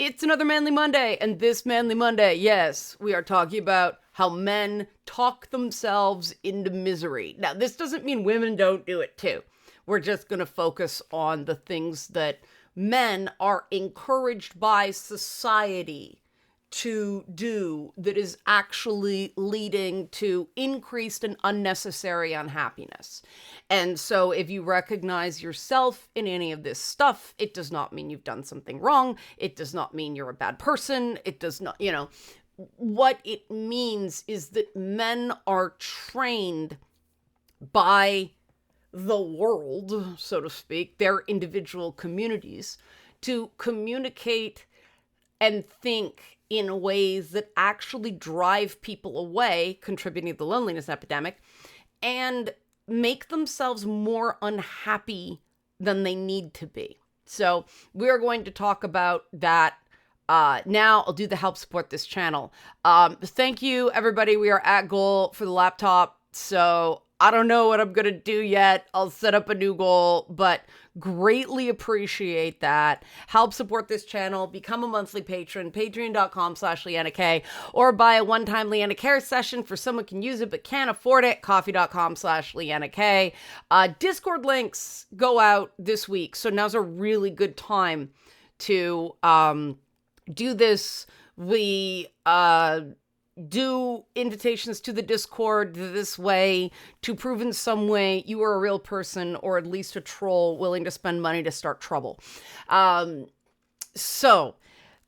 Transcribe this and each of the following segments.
It's another Manly Monday, and this Manly Monday, yes, we are talking about how men talk themselves into misery. Now, this doesn't mean women don't do it too. We're just going to focus on the things that men are encouraged by society to do that is actually leading to increased and unnecessary unhappiness. And so if you recognize yourself in any of this stuff, it does not mean you've done something wrong. It does not mean you're a bad person. It does not, what it means is that men are trained by the world, so to speak, their individual communities, to communicate and think in ways that actually drive people away, contributing to the loneliness epidemic, and make themselves more unhappy than they need to be. So we're going to talk about that. Now I'll do the help support this channel. Thank you, everybody. We are at goal for the laptop. So I don't know what I'm going to do yet. I'll set up a new goal, but greatly appreciate that. Help support this channel. Become a monthly patron, patreon.com/LeannaK, or buy a one-time Leanna Care session for someone can use it but can't afford it, coffee.com/LeannaK. Discord links go out this week, so now's a really good time to do this. We do invitations to the Discord this way to prove in some way you are a real person, or at least a troll willing to spend money to start trouble. So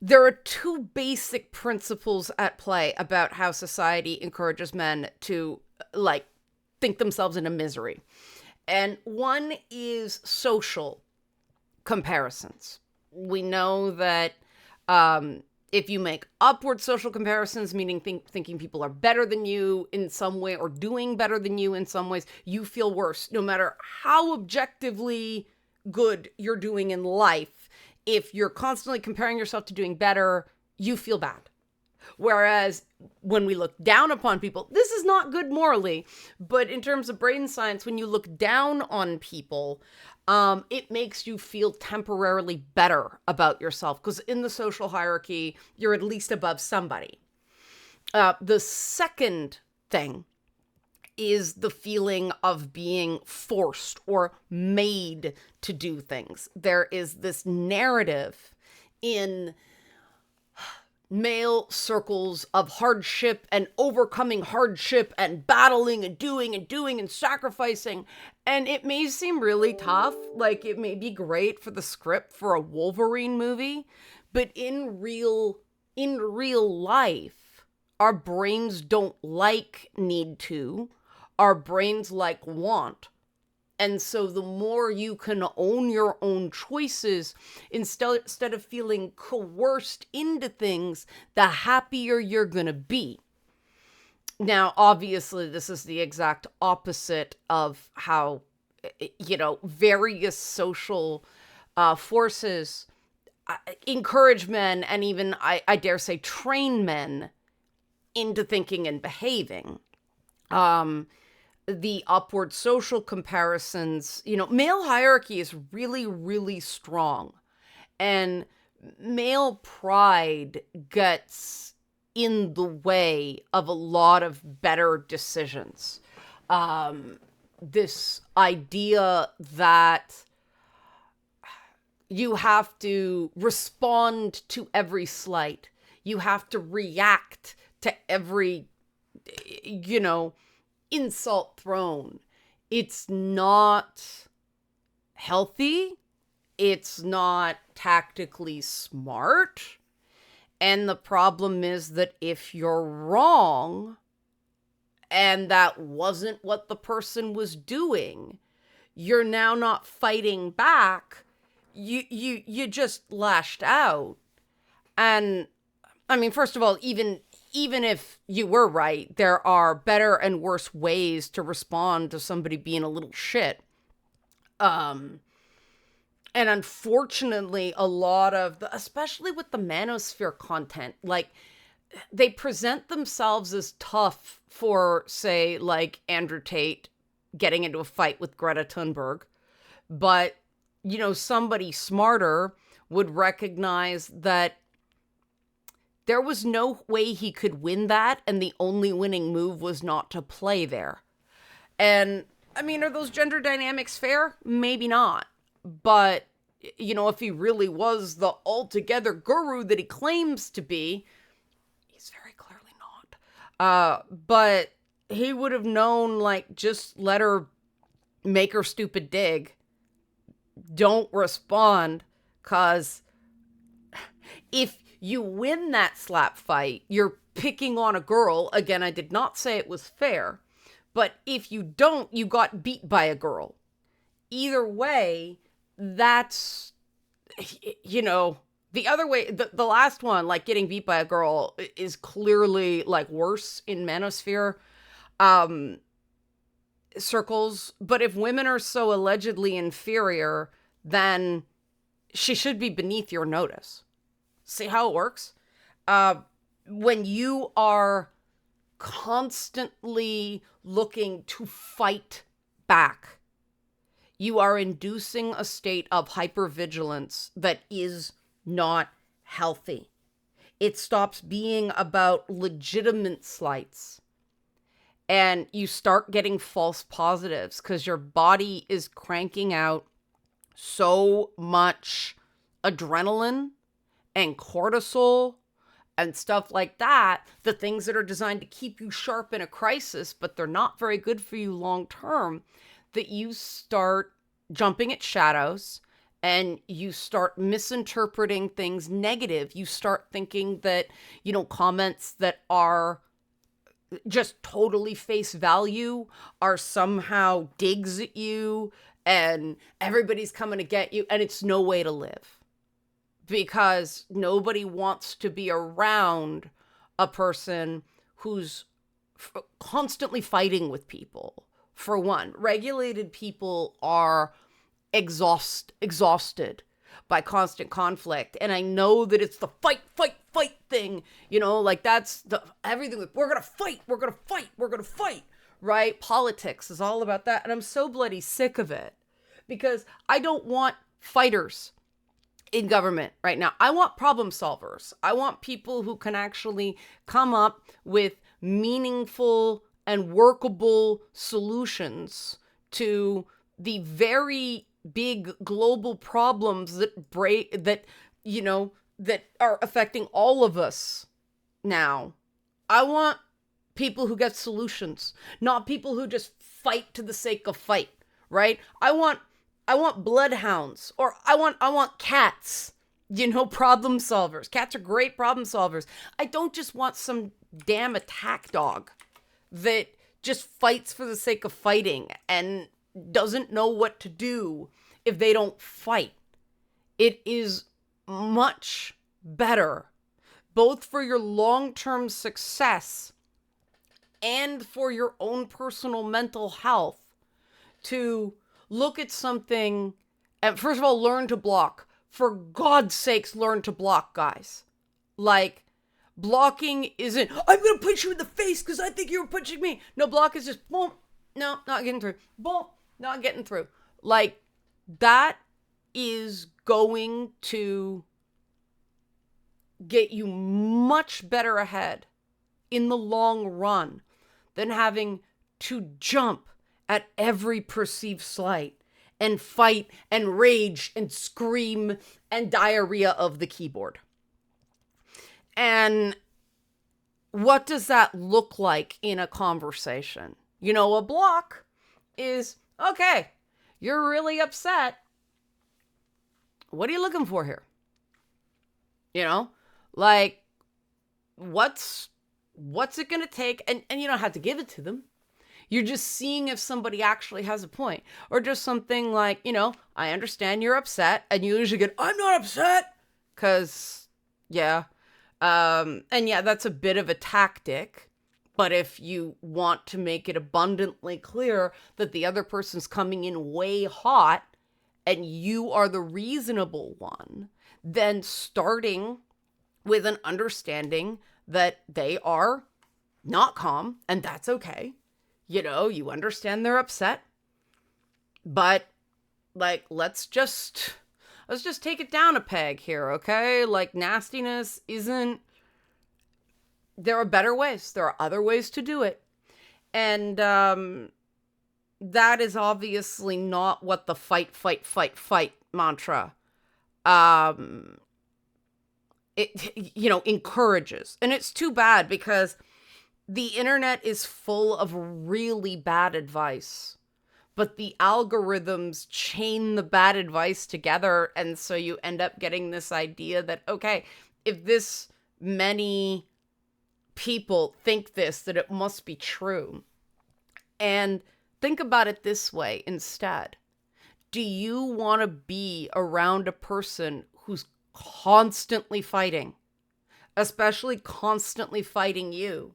there are two basic principles at play about how society encourages men to think themselves into misery. And one is social comparisons. We know that if you make upward social comparisons, meaning thinking people are better than you in some way or doing better than you in some ways, you feel worse. No matter how objectively good you're doing in life, if you're constantly comparing yourself to doing better, you feel bad. Whereas when we look down upon people, this is not good morally, but in terms of brain science, when you look down on people, it makes you feel temporarily better about yourself, because in the social hierarchy, you're at least above somebody. The second thing is the feeling of being forced or made to do things. There is this narrative in male circles of hardship and overcoming hardship and battling and doing and sacrificing. And it may seem really tough, like it may be great for the script for a Wolverine movie, but in real life, our brains don't need to, our brains want. And so the more you can own your own choices, instead of feeling coerced into things, the happier you're going to be. Now, obviously, this is the exact opposite of how, various social forces encourage men, and even, I dare say, train men into thinking and behaving. The upward social comparisons, male hierarchy is really, really strong. And male pride gets in the way of a lot of better decisions. This idea that you have to respond to every slight. You have to react to every, insult thrown. It's not healthy. It's not tactically smart. And the problem is that if you're wrong and that wasn't what the person was doing, you're now not fighting back. You just lashed out. And I mean, first of all, even if you were right, there are better and worse ways to respond to somebody being a little shit. And unfortunately, a lot of especially with the manosphere content, they present themselves as tough for, say, Andrew Tate getting into a fight with Greta Thunberg. But, somebody smarter would recognize that There was no way he could win that, and the only winning move was not to play there. And I mean, are those gender dynamics fair? Maybe not. But, if he really was the altogether guru that he claims to be, he's very clearly not. But he would have known, like, just let her make her stupid dig. Don't respond, because if you win that slap fight, you're picking on a girl. Again, I did not say it was fair. But if you don't, you got beat by a girl. Either way, that's, the other way, the last one, like getting beat by a girl, is clearly like worse in manosphere circles. But if women are so allegedly inferior, then she should be beneath your notice. See how it works? When you are constantly looking to fight back, you are inducing a state of hypervigilance that is not healthy. It stops being about legitimate slights. And you start getting false positives because your body is cranking out so much adrenaline and cortisol and stuff like that, the things that are designed to keep you sharp in a crisis, but they're not very good for you long term, that you start jumping at shadows and you start misinterpreting things negative. You start thinking that, comments that are just totally face value are somehow digs at you and everybody's coming to get you, and it's no way to live. Because nobody wants to be around a person who's constantly fighting with people. For one, regulated people are exhausted by constant conflict. And I know that it's the fight thing, like that's everything. We're going to fight, right? Politics is all about that. And I'm so bloody sick of it because I don't want fighters in government right now. I want problem solvers. I want people who can actually come up with meaningful and workable solutions to the very big global problems that are affecting all of us now. I want people who get solutions, not people who just fight to the sake of fight, right? I want bloodhounds, or I want cats, problem solvers. Cats are great problem solvers. I don't just want some damn attack dog that just fights for the sake of fighting and doesn't know what to do if they don't fight. It is much better, both for your long-term success and for your own personal mental health, to look at something and first of all, learn to block. For God's sakes, learn to block, guys. Like, blocking isn't, I'm going to punch you in the face because I think you were punching me. No, block is just, boom, no, not getting through. Boom, not getting through. Like, that is going to get you much better ahead in the long run than having to jump at every perceived slight and fight and rage and scream and diarrhea of the keyboard. And what does that look like in a conversation? A block is, okay, you're really upset. What are you looking for here? Like, what's it going to take? And you don't have to give it to them. You're just seeing if somebody actually has a point. Or just something like, I understand you're upset. And you usually get, I'm not upset. Because, yeah. And yeah, that's a bit of a tactic. But if you want to make it abundantly clear that the other person's coming in way hot and you are the reasonable one, then starting with an understanding that they are not calm, and that's okay. You understand they're upset, but like, let's just take it down a peg here, okay? Like, nastiness isn't there are better ways. There are other ways to do it. And that is obviously not what the fight, fight, fight, fight mantra encourages. And it's too bad because the internet is full of really bad advice, but the algorithms chain the bad advice together. And so you end up getting this idea that, okay, if this many people think this, that it must be true. And think about it this way instead. Do you want to be around a person who's constantly fighting, especially constantly fighting you?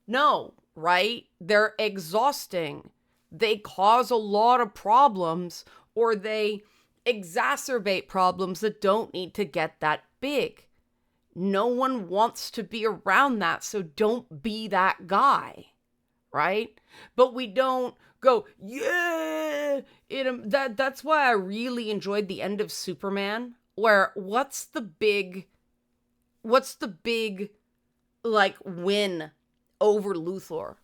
No, right? They're exhausting. They cause a lot of problems, or they exacerbate problems that don't need to get that big. No one wants to be around that, so don't be that guy, right? But we don't go, yeah! That's why I really enjoyed the end of Superman, where what's the big like win over Luthor?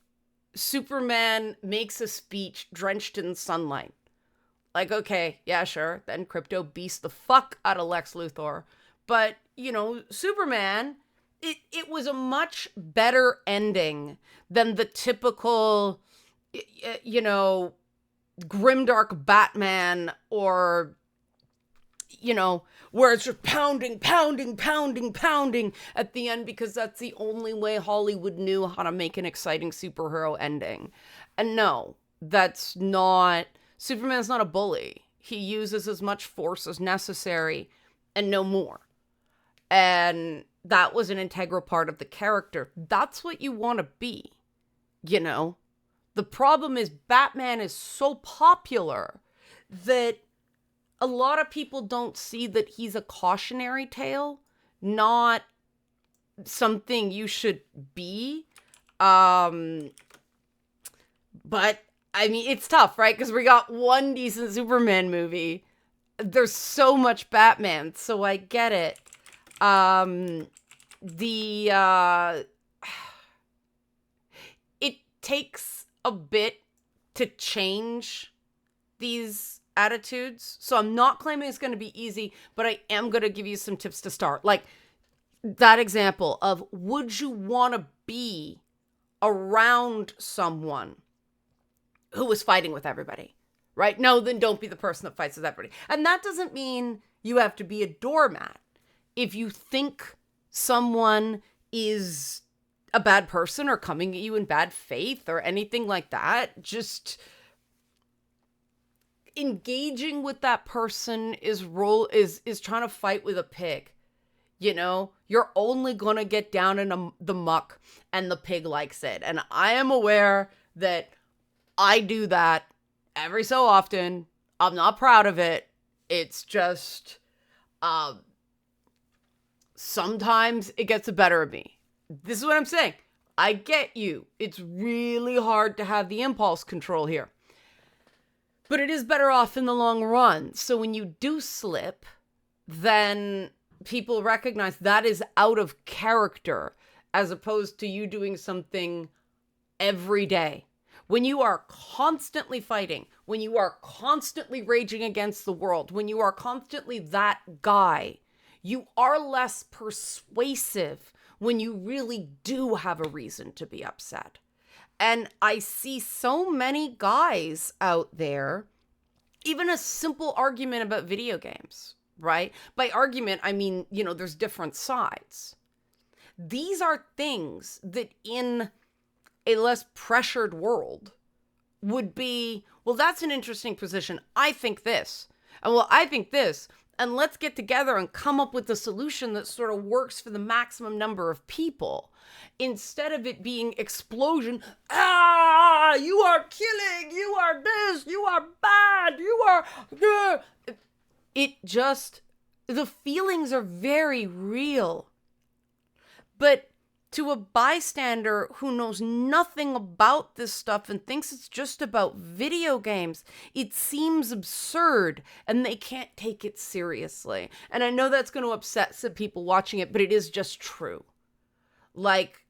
Superman makes a speech drenched in sunlight. Like, okay, yeah, sure. Then Crypto beats the fuck out of Lex Luthor. But, Superman, it was a much better ending than the typical, grimdark Batman, or, where it's just pounding, pounding, pounding, pounding at the end, because that's the only way Hollywood knew how to make an exciting superhero ending. And no, Superman's not a bully. He uses as much force as necessary and no more. And that was an integral part of the character. That's what you want to be, The problem is Batman is so popular that a lot of people don't see that he's a cautionary tale, not something you should be. But, I mean, it's tough, right? Because we got one decent Superman movie. There's so much Batman, so I get it. It takes a bit to change these attitudes. So I'm not claiming it's going to be easy, but I am going to give you some tips to start. Like that example of, would you want to be around someone who was fighting with everybody, right? No, then don't be the person that fights with everybody. And that doesn't mean you have to be a doormat. If you think someone is a bad person or coming at you in bad faith or anything like that, just engaging with that person is trying to fight with a pig. You're only going to get down in the muck, and the pig likes it. And I am aware that I do that every so often. I'm not proud of it. It's just, sometimes it gets the better of me. This is what I'm saying. I get you. It's really hard to have the impulse control here. But it is better off in the long run. So when you do slip, then people recognize that is out of character, as opposed to you doing something every day. When you are constantly fighting, when you are constantly raging against the world, when you are constantly that guy, you are less persuasive when you really do have a reason to be upset. And I see so many guys out there, even a simple argument about video games, right? By argument, I mean, there's different sides. These are things that in a less pressured world would be, well, that's an interesting position. I think this. And well, I think this. And let's get together and come up with a solution that sort of works for the maximum number of people. Instead of it being explosion, you are killing, you are this, you are bad, you are... the feelings are very real. But to a bystander who knows nothing about this stuff and thinks it's just about video games, it seems absurd and they can't take it seriously. And I know that's going to upset some people watching it, but it is just true. Like,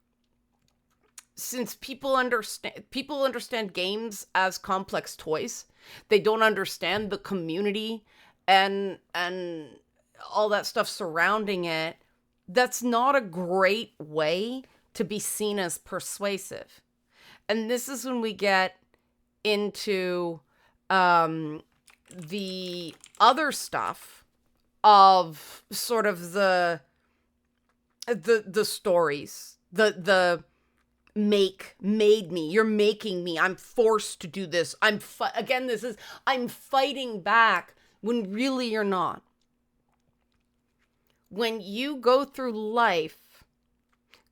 since people understand games as complex toys, they don't understand the community and all that stuff surrounding it. That's not a great way to be seen as persuasive. And this is when we get into the other stuff of sort of the stories, the made me, you're making me, I'm forced to do this, again, this is, I'm fighting back, when really you're not. When you go through life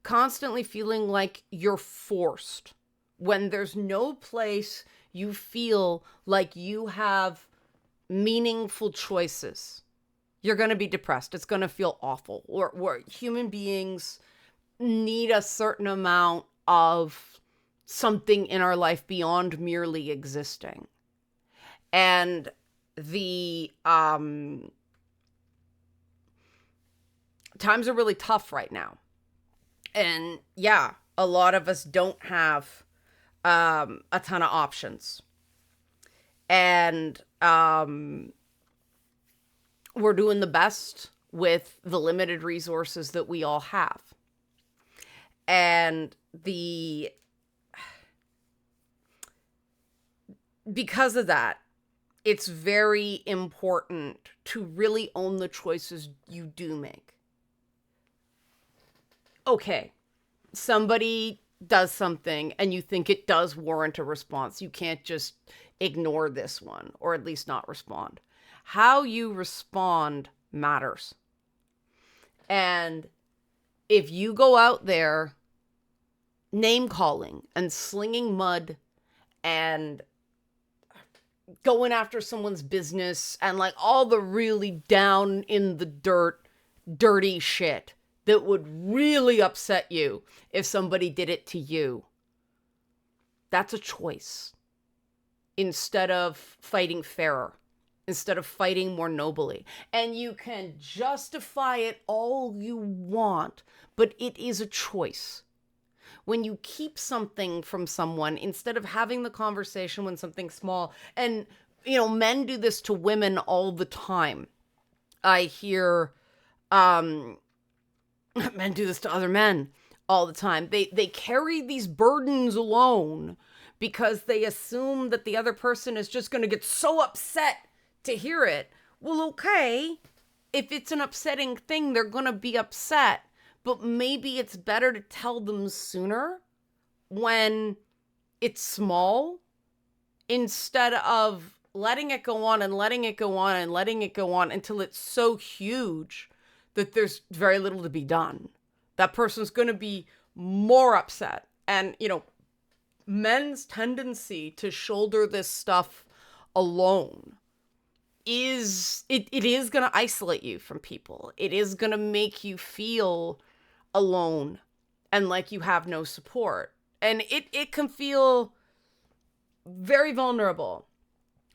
constantly feeling like you're forced, when there's no place you feel like you have meaningful choices, you're going to be depressed. It's going to feel awful. Or human beings need a certain amount of something in our life beyond merely existing. And the times are really tough right now. And yeah, a lot of us don't have a ton of options. And we're doing the best with the limited resources that we all have. And because of that, it's very important to really own the choices you do make. Okay, somebody does something and you think it does warrant a response. You can't just ignore this one, or at least not respond. How you respond matters. And if you go out there name calling and slinging mud and going after someone's business and like all the really down in the dirt, dirty shit that would really upset you if somebody did it to you, that's a choice. Instead of fighting fairer, instead of fighting more nobly. And you can justify it all you want, but it is a choice. When you keep something from someone, instead of having the conversation when something's small, and, you know, men do this to women all the time. I hear men do this to other men all the time. They carry these burdens alone because they assume that the other person is just going to get so upset to hear it. Well, okay, if it's an upsetting thing, they're going to be upset. But maybe it's better to tell them sooner when it's small, instead of letting it go on and letting it go on and letting it go on until it's so huge that there's very little to be done. That person's going to be more upset. And, you know, men's tendency to shoulder this stuff alone is, it is going to isolate you from people. It is going to make you feel alone and like you have no support. And it can feel very vulnerable.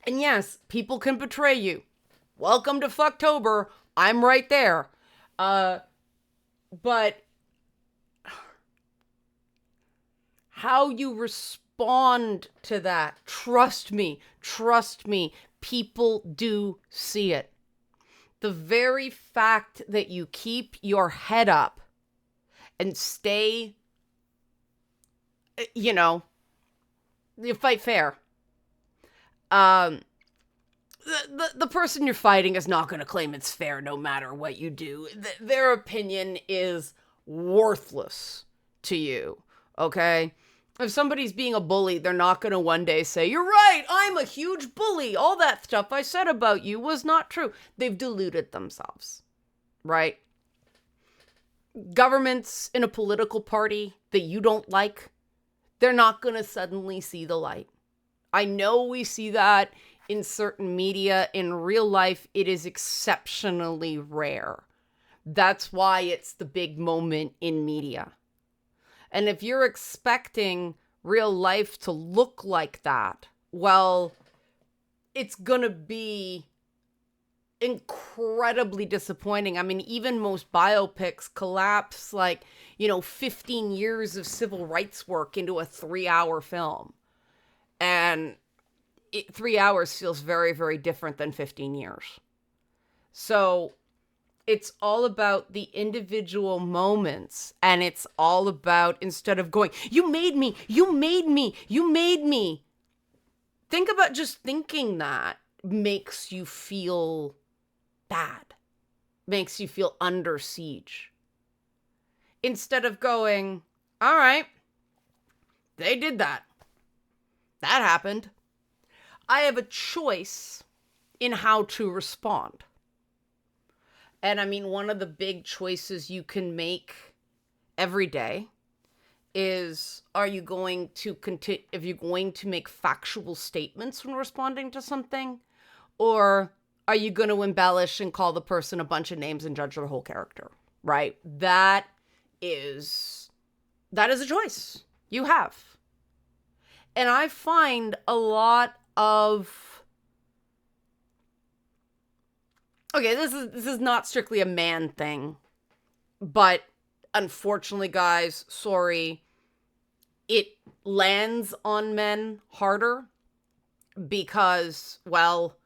And yes, people can betray you. Welcome to Fucktober. I'm right there. But how you respond to that, trust me, people do see it. The very fact that you keep your head up and stay, you know, you fight fair. The person you're fighting is not going to claim it's fair no matter what you do. Their opinion is worthless to you, okay? If somebody's being a bully, they're not going to one day say, you're right, I'm a huge bully. All that stuff I said about you was not true. They've deluded themselves, right? Governments in a political party that you don't like, they're not going to suddenly see the light. I know we see that in certain media. In real life, it is exceptionally rare. That's why it's the big moment in media. And if you're expecting real life to look like that, well, it's going to be incredibly disappointing. I mean, even most biopics collapse 15 years of civil rights work into a 3-hour film. And 3 hours feels very, very different than 15 years. So it's all about the individual moments, and it's all about, instead of going, you made me, you made me, you made me. Think about just thinking that makes you feel bad, makes you feel under siege. Instead of going, all right, they did that. That happened. I have a choice in how to respond. And I mean, one of the big choices you can make every day is, are you going to continue, if you're going to make factual statements when responding to something, or are you going to embellish and call the person a bunch of names and judge their whole character, right? That is a choice you have. And I find a lot of, okay, this is not strictly a man thing, but unfortunately, guys, sorry, it lands on men harder because, well,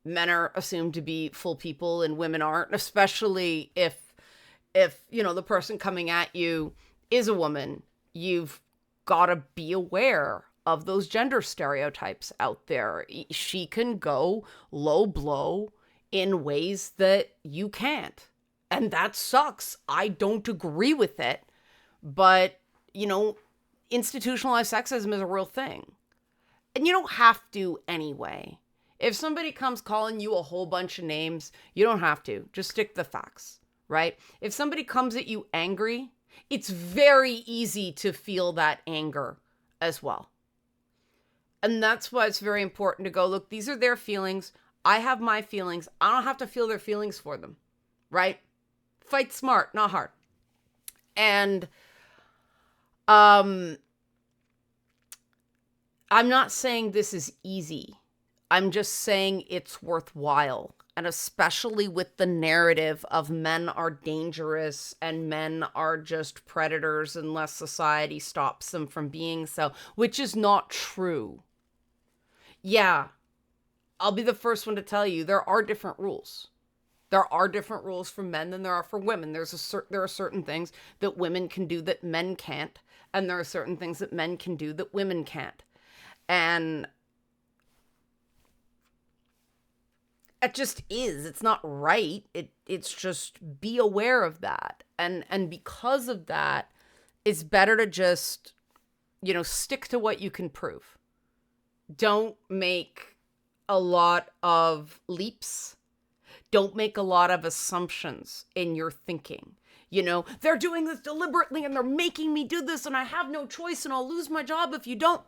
men are assumed to be full people and women aren't, especially if the person coming at you is a woman. You've got to be aware of those gender stereotypes out there. She can go low blow in ways that you can't. And that sucks. I don't agree with it. But, institutionalized sexism is a real thing. And you don't have to anyway. If somebody comes calling you a whole bunch of names, you don't have to. Just stick to the facts, right? If somebody comes at you angry, it's very easy to feel that anger as well. And that's why it's very important to go, look, these are their feelings. I have my feelings. I don't have to feel their feelings for them, right? Fight smart, not hard. And I'm not saying this is easy. I'm just saying it's worthwhile. And especially with the narrative of men are dangerous and men are just predators unless society stops them from being so, which is not true. Yeah, I'll be the first one to tell you there are different rules. There are different rules for men than there are for women. There are certain things that women can do that men can't, and there are certain things that men can do that women can't. And it just is. It's not right. It's just, be aware of that. And because of that, it's better to just, stick to what you can prove. Don't make a lot of leaps. Don't make a lot of assumptions in your thinking. They're doing this deliberately and they're making me do this and I have no choice and I'll lose my job if you don't.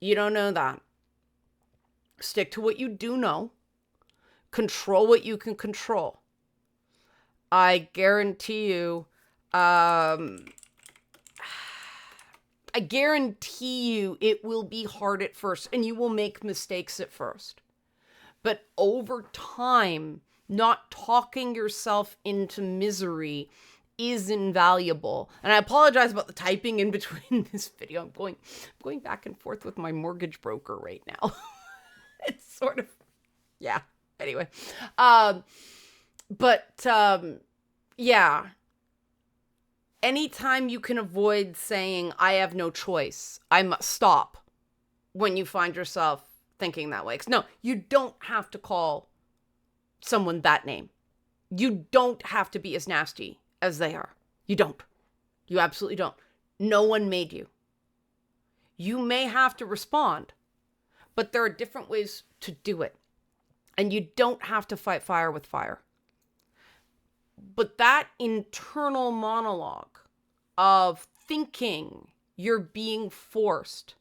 You don't know that. Stick to what you do know. Control what you can control. I guarantee you, it will be hard at first and you will make mistakes at first. But over time, not talking yourself into misery is invaluable. And I apologize about the typing in between this video. I'm going back and forth with my mortgage broker right now. It's sort of, yeah. Anyway, yeah. Anytime you can avoid saying, I have no choice, I must stop when you find yourself thinking that way. 'Cause no, you don't have to call someone that name. You don't have to be as nasty as they are. You don't. You absolutely don't. No one made you. You may have to respond, but there are different ways to do it. And you don't have to fight fire with fire. But that internal monologue of thinking you're being forced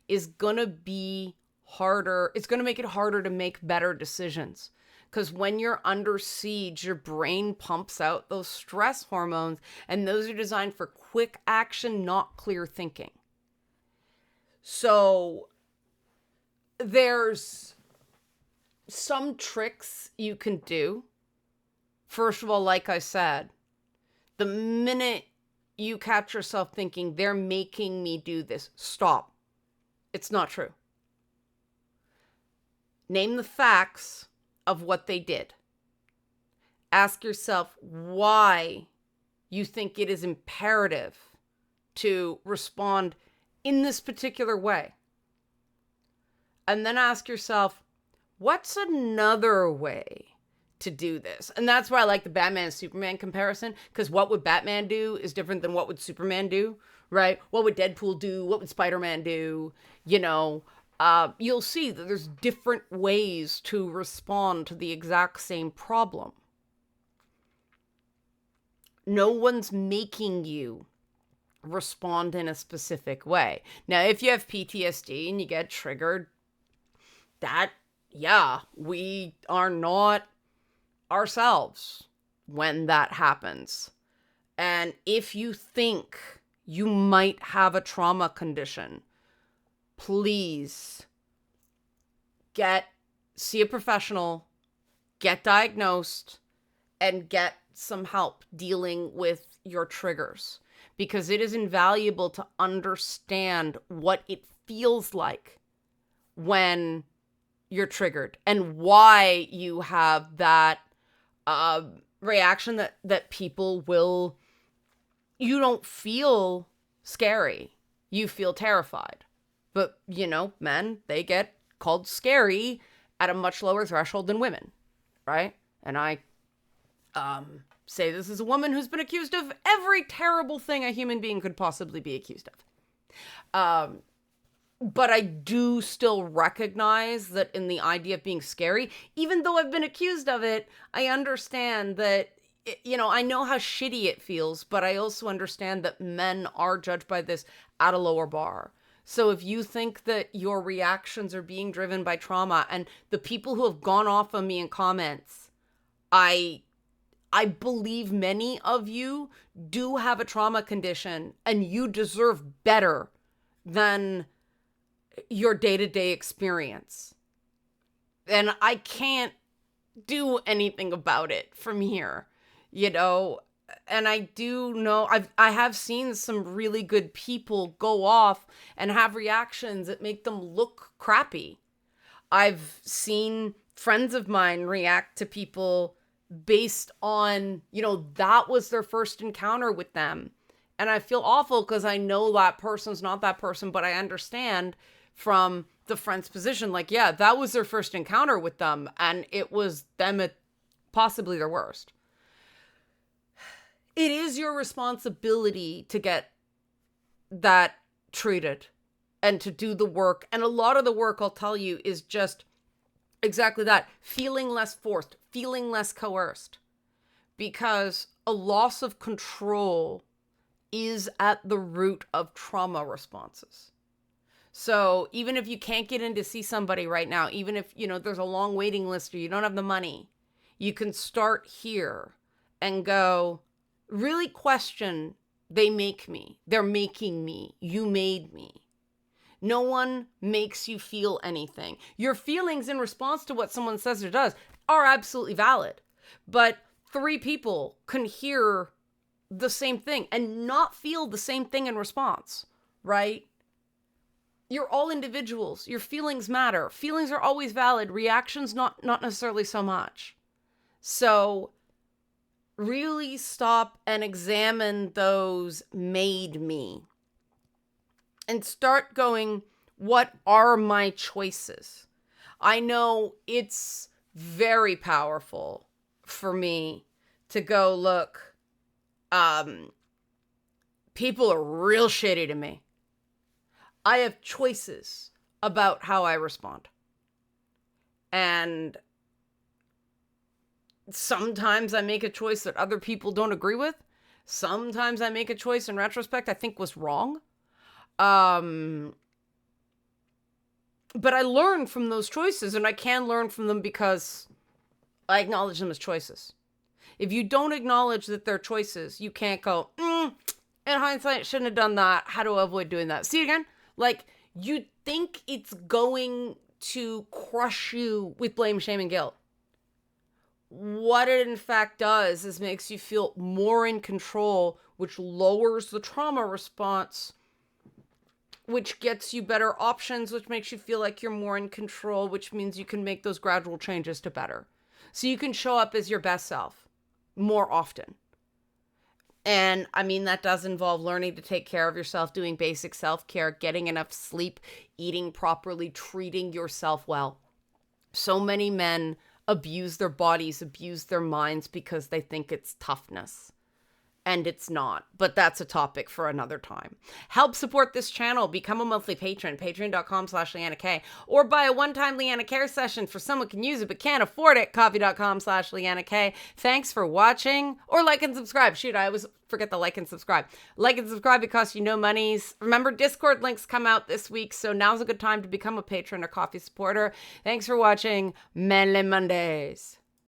is going to be harder. It's going to make it harder to make better decisions. Because when you're under siege, your brain pumps out those stress hormones, and those are designed for quick action, not clear thinking. So there's some tricks you can do. First of all, like I said, the minute you catch yourself thinking they're making me do this, stop. It's not true. Name the facts of what they did. Ask yourself why you think it is imperative to respond in this particular way. And then ask yourself, what's another way to do this? And that's why I like the Batman Superman comparison, because what would Batman do is different than what would Superman do, right? What would Deadpool do? What would Spider-Man do? You know, you'll see that there's different ways to respond to the exact same problem. No one's making you respond in a specific way. Now, if you have PTSD and you get triggered, we are not ourselves when that happens. And if you think you might have a trauma condition, please see a professional, get diagnosed, and get some help dealing with your triggers, because it is invaluable to understand what it feels like when you're triggered and why you have that reaction that people will. You don't feel scary, you feel terrified. But, men, they get called scary at a much lower threshold than women, right? And I say this as a woman who's been accused of every terrible thing a human being could possibly be accused of. But I do still recognize that in the idea of being scary, even though I've been accused of it, I understand that, I know how shitty it feels, but I also understand that men are judged by this at a lower bar. So if you think that your reactions are being driven by trauma, and the people who have gone off on me in comments, I believe many of you do have a trauma condition and you deserve better than your day-to-day experience. And I can't do anything about it from here, and I do know I have seen some really good people go off and have reactions that make them look crappy. I've seen friends of mine react to people based on, that was their first encounter with them. And I feel awful because I know that person's not that person, but I understand from the friend's position, like, yeah, that was their first encounter with them, and it was them at possibly their worst. It is your responsibility to get that treated and to do the work. And a lot of the work, I'll tell you, is just exactly that. Feeling less forced, feeling less coerced. Because a loss of control is at the root of trauma responses. So even if you can't get in to see somebody right now, even if, there's a long waiting list or you don't have the money, you can start here and go, really question, they make me, they're making me, you made me. No one makes you feel anything. Your feelings in response to what someone says or does are absolutely valid. But 3 people can hear the same thing and not feel the same thing in response, right? You're all individuals. Your feelings matter. Feelings are always valid. Reactions, not necessarily so much. So really stop and examine those made me. And start going, what are my choices? I know it's very powerful for me to go, look, people are real shitty to me. I have choices about how I respond. And sometimes I make a choice that other people don't agree with. Sometimes I make a choice in retrospect I think was wrong. But I learn from those choices, and I can learn from them because I acknowledge them as choices. If you don't acknowledge that they're choices, you can't go, in hindsight, shouldn't have done that. How do I avoid doing that? See again? Like, you think it's going to crush you with blame, shame, and guilt. What it in fact does is makes you feel more in control, which lowers the trauma response, which gets you better options, which makes you feel like you're more in control, which means you can make those gradual changes to better. So you can show up as your best self more often. And I mean, that does involve learning to take care of yourself, doing basic self-care, getting enough sleep, eating properly, treating yourself well. So many men abuse their bodies, abuse their minds because they think it's toughness. And it's not, but that's a topic for another time. Help support this channel. Become a monthly patron, patreon.com/LeannaK, or buy a one-time Leanna Care session for someone who can use it but can't afford it, coffee.com/LeannaK. Thanks for watching, or like and subscribe. Shoot, I always forget the like and subscribe. Like and subscribe, it costs you no monies. Remember, Discord links come out this week, so now's a good time to become a patron or coffee supporter. Thanks for watching Manly Mondays.